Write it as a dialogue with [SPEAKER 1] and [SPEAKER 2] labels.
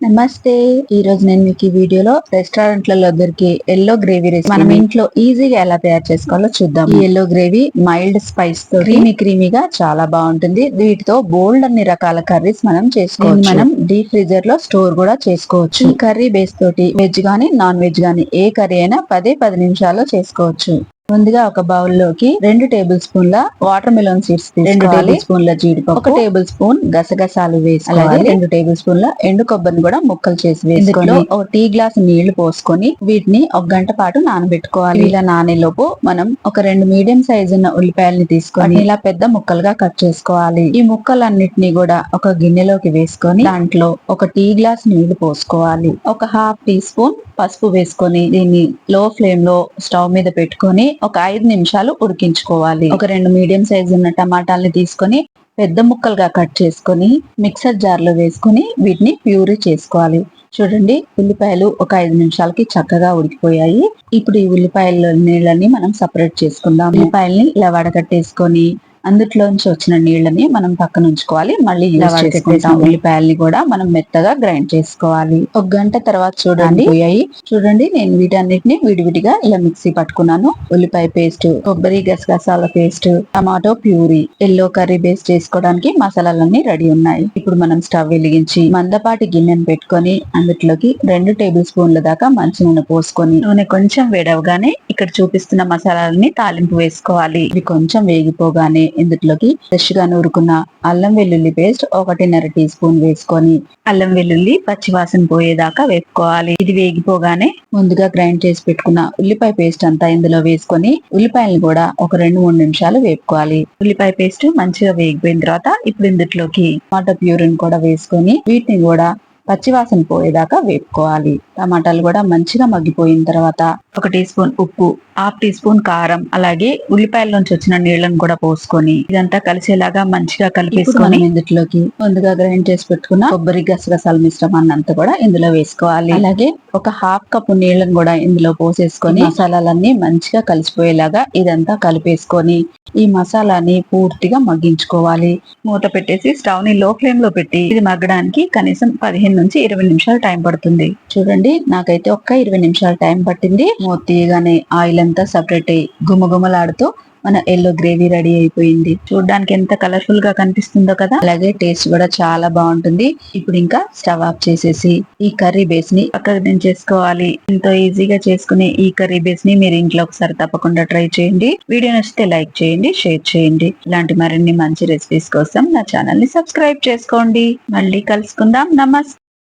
[SPEAKER 1] నమస్తే. ఈ రోజు నేను మీకు ఈ వీడియోలో రెస్టారెంట్లలో దొరికే ఎల్లో గ్రేవీ రెసిపీ మనం ఇంట్లో ఈజీగా ఎలా తయారు చేసుకోవాలో చూద్దాం. ఈ ఎల్లో గ్రేవీ మైల్డ్ స్పైస్ తో క్రీమీగా చాలా బాగుంటుంది. వీటితో బోల్డ్ అన్ని రకాల కర్రీస్ మనం చేసుకోవచ్చు. మనం డీప్ ఫ్రీజర్ లో స్టోర్ కూడా చేసుకోవచ్చు. ఈ కర్రీ బేస్ తోటి వెజ్ గానీ నాన్ వెజ్ గానీ ఏ కర్రీ అయినా 10 నిమిషాల్లో చేసుకోవచ్చు. ముందుగా ఒక బౌల్ లోకి 2 టేబుల్ స్పూన్ల వాటర్ మెలోన్ సీడ్స్ తీసుకోవాలి. 2 టేబుల్ స్పూన్ల జీడిపప్పు, 1 టేబుల్ స్పూన్ గసగసాలు వేసుకోవాలి. అలాగే 2 టేబుల్ స్పూన్ల ఎండు కొబ్బరిని కూడా ముక్కలు చేసి వేసుకొని ఒక టీ గ్లాస్ నీళ్లు పోసుకొని వీటిని 1 గంట పాటు నానబెట్టుకోవాలి. ఇలా నానేలోపు మనం ఒక 2 మీడియం సైజ్ ఉన్న ఉల్లిపాయలని తీసుకొని ఇలా పెద్ద ముక్కలుగా కట్ చేసుకోవాలి. ఈ ముక్కలన్నిటినీ కూడా ఒక గిన్నెలోకి వేసుకొని దాంట్లో ఒక టీ గ్లాస్ నీళ్లు పోసుకోవాలి. ఒక ½ టీ స్పూన్ పసుపు వేసుకొని దీన్ని లో ఫ్లేమ్ లో స్టవ్ మీద పెట్టుకొని ఒక 5 నిమిషాలు ఉడికించుకోవాలి. ఒక 2 మీడియం సైజ్ ఉన్న టమాటాలని తీసుకొని పెద్ద ముక్కలుగా కట్ చేసుకొని మిక్సర్ జార్ లో వేసుకొని వీటిని ప్యూరీ చేసుకోవాలి. చూడండి, ఉల్లిపాయలు ఒక 5 నిమిషాలకి చక్కగా ఉడికిపోయాయి. ఇప్పుడు ఈ ఉల్లిపాయల నీళ్ళని మనం సపరేట్ చేసుకుందాం. ఉల్లిపాయల్ని ఇలా వడకట్టేసుకొని అందులోంచి వచ్చిన నీళ్ళని మనం పక్కన ఉంచుకోవాలి. మళ్ళీ ఉల్లిపాయల్ని కూడా మనం మెత్తగా గ్రైండ్ చేసుకోవాలి. 1 గంట తర్వాత చూడండి నేను వీటన్నిటిని విడివిడిగా ఇలా మిక్సీ పట్టుకున్నాను. ఉల్లిపాయ పేస్ట్, కొబ్బరి గసగసాల paste, tomato puree, yellow curry base చేసుకోవడానికి మసాలాలన్నీ రెడీ ఉన్నాయి. ఇప్పుడు మనం స్టవ్ వెలిగించి మందపాటి గిన్నెను పెట్టుకొని అందులోకి 2 టేబుల్ స్పూన్ల దాకా మంచి నూనె పోసుకొని నూనె కొంచెం వేడవగానే ఇక్కడ చూపిస్తున్న మసాలాలని తాలింపు వేసుకోవాలి. ఇవి కొంచెం వేగిపోగానే ఇందులోకి ఫ్రెష్ గా నూరుకున్న అల్లం వెల్లుల్లి పేస్ట్ 1.5 టీ స్పూన్ వేసుకొని అల్లం వెల్లుల్లి పచ్చివాసన పోయేదాకా వేపుకోవాలి. ఇది వేగిపోగానే ముందుగా గ్రైండ్ చేసి పెట్టుకున్న ఉల్లిపాయ పేస్ట్ అంతా ఇందులో వేసుకొని ఉల్లిపాయలను కూడా ఒక 2-3 నిమిషాలు వేపుకోవాలి. ఉల్లిపాయ పేస్ట్ మంచిగా వేగిపోయిన తర్వాత ఇప్పుడు ఇందులోకి టమాటో ప్యూరీని కూడా వేసుకొని వీటిని కూడా పచ్చివాసన పోయేదాకా వేపుకోవాలి. టమాటాలు కూడా మంచిగా మగ్గిపోయిన తర్వాత 1 టీ స్పూన్ ఉప్పు, ½ టీ స్పూన్ కారం, అలాగే ఉల్లిపాయల నుంచి వచ్చిన నీళ్లను కూడా పోసుకొని ఇదంతా కలిసేలాగా మంచిగా కలిపేసుకొని ఇందులోకి ముందుగా గ్రైండ్ చేసి పెట్టుకున్న కొబ్బరి గసగసాల మిశ్రమాన్ని అంతా కూడా ఇందులో వేసుకోవాలి. అలాగే ఒక ½ కప్పు నీళ్లను కూడా ఇందులో పోసేసుకొని మసాలాలన్నీ మంచిగా కలిసిపోయేలాగా ఇదంతా కలిపేసుకొని ఈ మసాలాని పూర్తిగా మగ్గించుకోవాలి. మూత పెట్టేసి స్టవ్ ని లో ఫ్లేమ్ లో పెట్టి ఇది మగ్గడానికి కనీసం 15 నుంచి 20 నిమిషాలు టైం పడుతుంది. చూడండి, నాకైతే ఒక్క 20 నిమిషాలు టైం పట్టింది. మూత తీయగానే ఆయిల్ అంతా సపరేట్ అయ్యి గుమగుమలాడుతూ మన ఎల్లో గ్రేవీ రెడీ అయిపోయింది. చూడడానికి ఎంత కలర్ఫుల్ గా కనిపిస్తుందో కదా. అలాగే టేస్ట్ కూడా చాలా బాగుంటుంది. ఇప్పుడు ఇంకా స్టవ్ ఆఫ్ చేసేసి ఈ కర్రీ బేస్ ని పక్కకు దించేసుకోవాలి. ఎంతో ఈజీగా చేసుకునే ఈ కర్రీ బేస్ ని మీరు ఇంట్లో ఒకసారి తప్పకుండా ట్రై చేయండి. వీడియో నచ్చితే లైక్ చేయండి, షేర్ చేయండి. ఇలాంటి మరిన్ని మంచి రెసిపీస్ కోసం నా ఛానల్ ని సబ్స్క్రైబ్ చేసుకోండి. మళ్ళీ కలుసుకుందాం. నమస్తే.